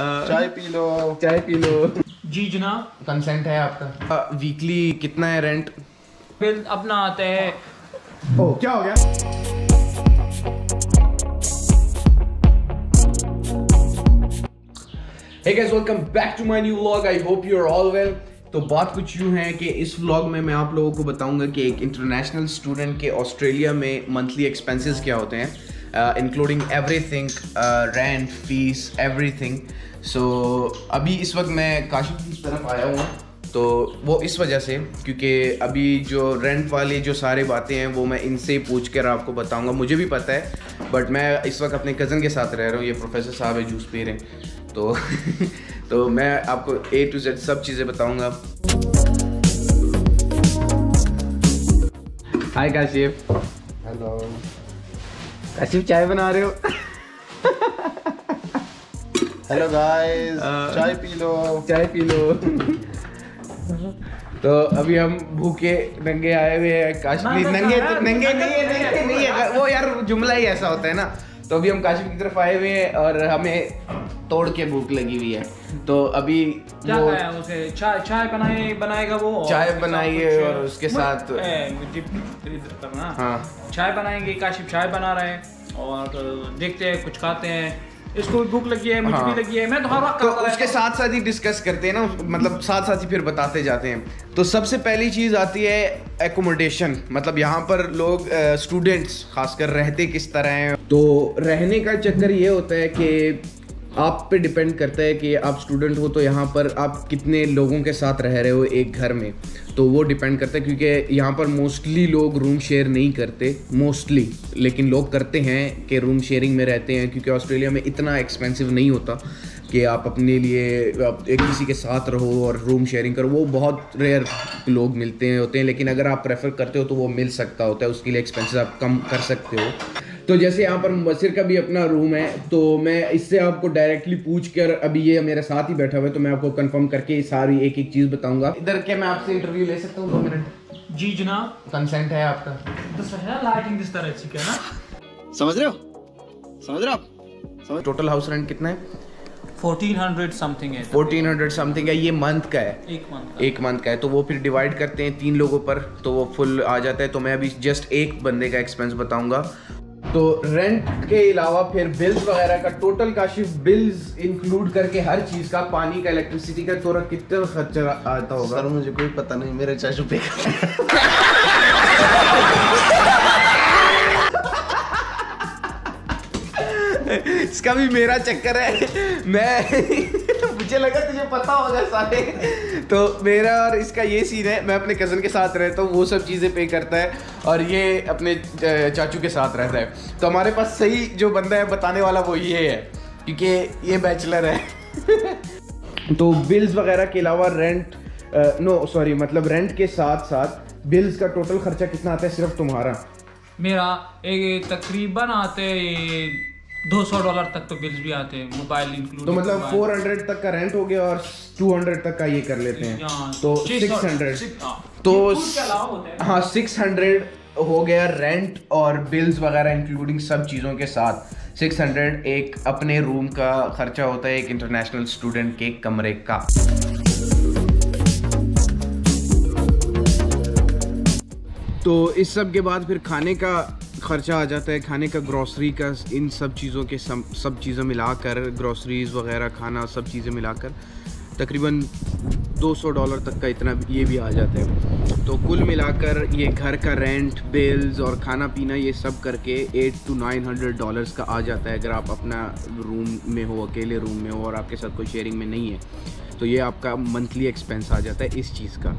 चाय P low, चाय P low. जी जनाब, कंसेंट है आपका? वीकली कितना है रेंट? बिल अपना आता है। ओ क्या हो गया? Hey guys, welcome back to my new vlog. I hope you are all well. तो बात कुछ यूँ है कि इस व्लॉग में मैं आप लोगों को बताऊंगा कि एक इंटरनेशनल स्टूडेंट के ऑस्ट्रेलिया में मंथली एक्सपेंसेस क्या होते हैं, including everything, rent, fees, everything. So अभी इस वक्त मैं काशिफ की तरफ आया हूँ, तो वो इस वजह से क्योंकि अभी जो रेंट वाली जो सारी बातें हैं वो मैं इनसे पूछ कर आपको बताऊंगा। मुझे भी पता है, बट मैं इस वक्त अपने कज़न के साथ रह रहा हूँ। ये प्रोफेसर साहब है, जूस पी रहे हैं, तो तो मैं आपको A to Z सब चीज़ें बताऊंगा। हाय काशिफ। हेलो काशिफ, चाय बना रहे हो? हेलो गाइस, चाय पी लो, चाय पी लो। तो अभी हम भूखे नंगे आए हुए हैं। काशिफ नंगे तो नंगे नहीं है वो यार, जुमला ही ऐसा होता है ना। तो अभी हम काशिफ की तरफ आए हुए हैं और हमें तोड़ के भूख लगी हुई है। तो अभी क्या खाया उसे? चाय बनाएगा वो, चाय बनाइए और उसके साथ हाँ चाय बनाएंगे। काशिफ चाय बना रहे हैं और देखते हैं, कुछ खाते हैं। इसको भी भूख लगी है, मुझे भी लगी है। मैं तो हर वक्त उसके साथ साथ ही डिस्कस करते हैं ना, मतलब साथ साथ ही फिर बताते जाते हैं। तो सबसे पहली चीज़ आती है एकोमोडेशन, मतलब यहाँ पर लोग स्टूडेंट्स खासकर रहते किस तरह हैं। तो रहने का चक्कर ये होता है कि आप पे डिपेंड करता है कि आप स्टूडेंट हो तो यहाँ पर आप कितने लोगों के साथ रह रहे हो एक घर में, तो वो डिपेंड करता है। क्योंकि यहाँ पर मोस्टली लोग रूम शेयर नहीं करते, मोस्टली, लेकिन लोग करते हैं कि रूम शेयरिंग में रहते हैं, क्योंकि ऑस्ट्रेलिया में इतना एक्सपेंसिव नहीं होता कि आप अपने लिए एक किसी के साथ रहो और रूम शेयरिंग करो। वो बहुत रेयर लोग मिलते होते हैं, लेकिन अगर आप प्रेफर करते हो तो वो मिल सकता होता है, उसके लिए एक्सपेंसेस आप कम कर सकते हो। तो जैसे यहाँ पर मुबशिर का भी अपना रूम है, तो मैं इससे आपको डायरेक्टली पूछ कर, अभी ये मेरे साथ ही बैठा हुआ है, तो मैं आपको कंफर्म करके सारी एक एक चीज़ बताऊंगा। इधर क्या मैं आपसे इंटरव्यू ले सकता हूँ 2 मिनट? जी जनाब, कंसेंट है आपका? लाइटिंग किस तरह अच्छी क्या ना, समझ रहे हो आप? टोटल हाउस रेंट कितना है? 1400 समथिंग है। 1400 समथिंग है। ये मंथ का है, एक मंथ का है। तो वो फिर डिवाइड करते हैं 3 लोगों पर, तो वो फुल आ जाता है। तो मैं अभी जस्ट एक बंदे का एक्सपेंस बताऊंगा। तो रेंट के अलावा फिर बिल्स वगैरह का टोटल, काशिफ बिल्स इंक्लूड करके हर चीज़ का, पानी का, इलेक्ट्रिसिटी का, तोरा कितना खर्चा आता होगा? सर मुझे कोई पता नहीं, मेरे चाचू पे इसका भी मेरा चक्कर है। मैं मुझे लगा तुझे पता होगा सारे। तो मेरा और इसका ये सीन है, मैं अपने कज़न के साथ रहता हूँ, वो सब चीज़ें पे करता है, और ये अपने चाचू के साथ रहता है। तो हमारे पास सही जो बंदा है बताने वाला वो ये है, क्योंकि ये बैचलर है। तो बिल्स वगैरह के अलावा रेंट, मतलब रेंट के साथ साथ बिल्स का टोटल खर्चा कितना आता है सिर्फ तुम्हारा? मेरा तकरीबन आते $200 तक तो बिल्स भी आते हैं, मोबाइल इंक्लूड। तो मतलब 400 तक का रेंट हो गया और 200 तक का ये कर लेते हैं, तो 600। तो हाँ 600 हो गया रेंट और बिल्स वगैरह इंक्लूडिंग सब चीज़ों के साथ। 600 एक अपने रूम का खर्चा होता है एक इंटरनेशनल स्टूडेंट के कमरे का। तो इस सब के बाद फिर खाने का खर्चा आ जाता है, खाने का, ग्रॉसरी का, इन सब चीज़ों के सब चीज़ें मिलाकर, ग्रॉसरीज वगैरह, खाना, सब चीज़ें मिलाकर तकरीबन $200 तक का इतना ये भी आ जाता है। तो कुल मिलाकर ये घर का रेंट, बिल्स और खाना पीना ये सब करके $800 to $900 का आ जाता है, अगर आप अपना रूम में हो, अकेले रूम में हो और आपके साथ कोई शेयरिंग में नहीं है। तो ये आपका मंथली एक्सपेंस आ जाता है इस चीज़ का।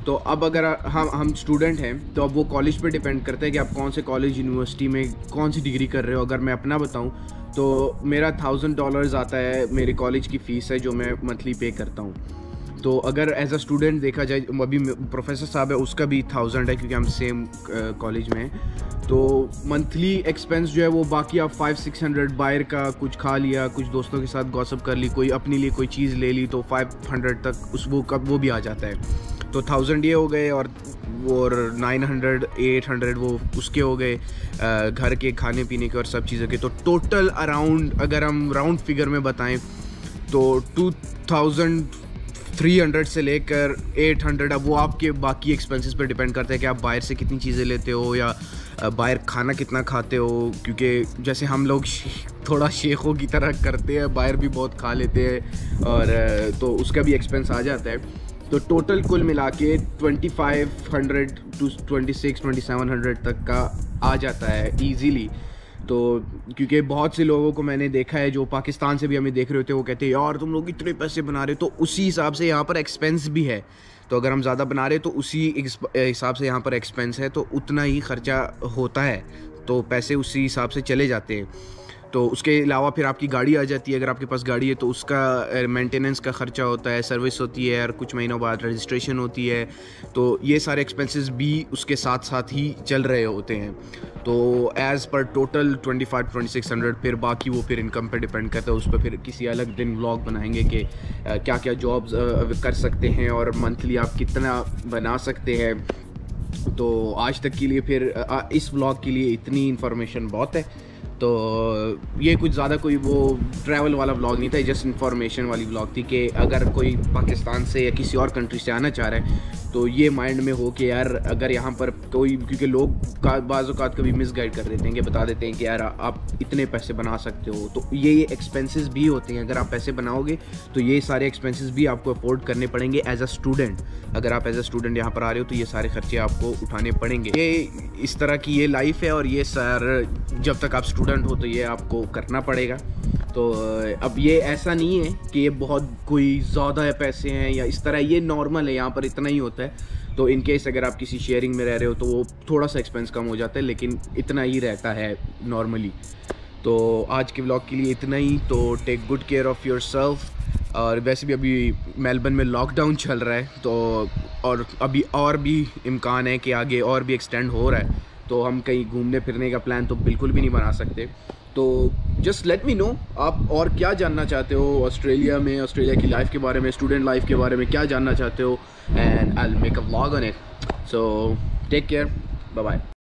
तो अब अगर हम स्टूडेंट हैं तो अब वो कॉलेज पे डिपेंड करता है कि आप कौन से कॉलेज, यूनिवर्सिटी में कौन सी डिग्री कर रहे हो। अगर मैं अपना बताऊं तो मेरा $1000 आता है, मेरे कॉलेज की फ़ीस है जो मैं मंथली पे करता हूं। तो अगर एज अ स्टूडेंट देखा जाए, अभी प्रोफेसर साहब है उसका भी 1000 है, क्योंकि हम सेम कॉलेज में हैं। तो मंथली एक्सपेंस जो है वो बाकी आप 500-600 बाहर का कुछ खा लिया, कुछ दोस्तों के साथ गॉसिप कर ली, कोई अपने लिए कोई चीज़ ले ली, तो 500 तक वो भी आ जाता है। तो 1000 ये हो गए और 900-800 वो उसके हो गए, घर के खाने पीने के और सब चीज़ों के। तो टोटल अराउंड, अगर हम राउंड फिगर में बताएं तो 2300 से लेकर 800, अब वो आपके बाकी एक्सपेंसेस पर डिपेंड करता है कि आप बाहर से कितनी चीज़ें लेते हो या बाहर खाना कितना खाते हो, क्योंकि जैसे हम लोग थोड़ा शेखों की तरह करते हैं, बाहर भी बहुत खा लेते हैं और तो उसका भी एक्सपेंस आ जाता है। तो टोटल कुल मिला के 2500 to 2700 तक का आ जाता है ईज़िली। तो क्योंकि बहुत से लोगों को मैंने देखा है जो पाकिस्तान से भी हमें देख रहे होते हैं, वो कहते हैं यार तुम लोग इतने पैसे बना रहे हो, तो उसी हिसाब से यहाँ पर एक्सपेंस भी है। तो अगर हम ज़्यादा बना रहे तो उसी हिसाब से यहाँ पर एक्सपेंस है, तो उतना ही ख़र्चा होता है, तो पैसे उसी हिसाब से चले जाते हैं। तो उसके अलावा फिर आपकी गाड़ी आ जाती है, अगर आपके पास गाड़ी है तो उसका मेंटेनेंस का ख़र्चा होता है, सर्विस होती है, और कुछ महीनों बाद रजिस्ट्रेशन होती है। तो ये सारे एक्सपेंसेस भी उसके साथ साथ ही चल रहे होते हैं। तो एज़ पर टोटल 2500-2600, फिर बाकी वो फिर इनकम पे डिपेंड करता है। उस पर फिर किसी अलग दिन व्लॉग बनाएंगे कि क्या क्या जॉब्स कर सकते हैं और मंथली आप कितना बना सकते हैं। तो आज तक के लिए फिर इस व्लॉग के लिए इतनी इन्फॉर्मेशन बहुत है। तो ये कुछ ज़्यादा कोई वो ट्रैवल वाला व्लॉग नहीं था, जस्ट इन्फॉर्मेशन वाली व्लॉग थी कि अगर कोई पाकिस्तान से या किसी और कंट्री से आना चाह रहा है तो ये माइंड में हो कि यार अगर यहाँ पर कोई, क्योंकि लोग बाज़ औक़ात कभी मिसगाइड कर देते हैं कि बता देते हैं कि यार आप इतने पैसे बना सकते हो, तो ये एक्सपेंसेस भी होते हैं। अगर आप पैसे बनाओगे तो ये सारे एक्सपेंसेस भी आपको अफोर्ड करने पड़ेंगे एज अ स्टूडेंट। अगर आप एज अ स्टूडेंट यहाँ पर आ रहे हो तो ये सारे खर्चे आपको उठाने पड़ेंगे। ये इस तरह की ये लाइफ है, और ये सर जब तक आप स्टूडेंट हो तो ये आपको करना पड़ेगा। तो अब ये ऐसा नहीं है कि ये बहुत कोई ज़्यादा पैसे हैं या इस तरह, ये नॉर्मल है, यहाँ पर इतना ही होता है। तो इन केस अगर आप किसी शेयरिंग में रह रहे हो तो वो थोड़ा सा एक्सपेंस कम हो जाता है, लेकिन इतना ही रहता है नॉर्मली। तो आज के व्लॉग के लिए इतना ही। तो take good care of yourself. और वैसे भी अभी मेलबर्न में लॉकडाउन चल रहा है, तो और अभी और भी इम्कान है कि आगे और भी एक्सटेंड हो रहा है, तो हम कहीं घूमने फिरने का प्लान तो बिल्कुल भी नहीं बना सकते। तो जस्ट लेट मी नो आप और क्या जानना चाहते हो ऑस्ट्रेलिया में, ऑस्ट्रेलिया की लाइफ के बारे में, स्टूडेंट लाइफ के बारे में क्या जानना चाहते हो, and I will make a vlog on it. So take care, bye bye.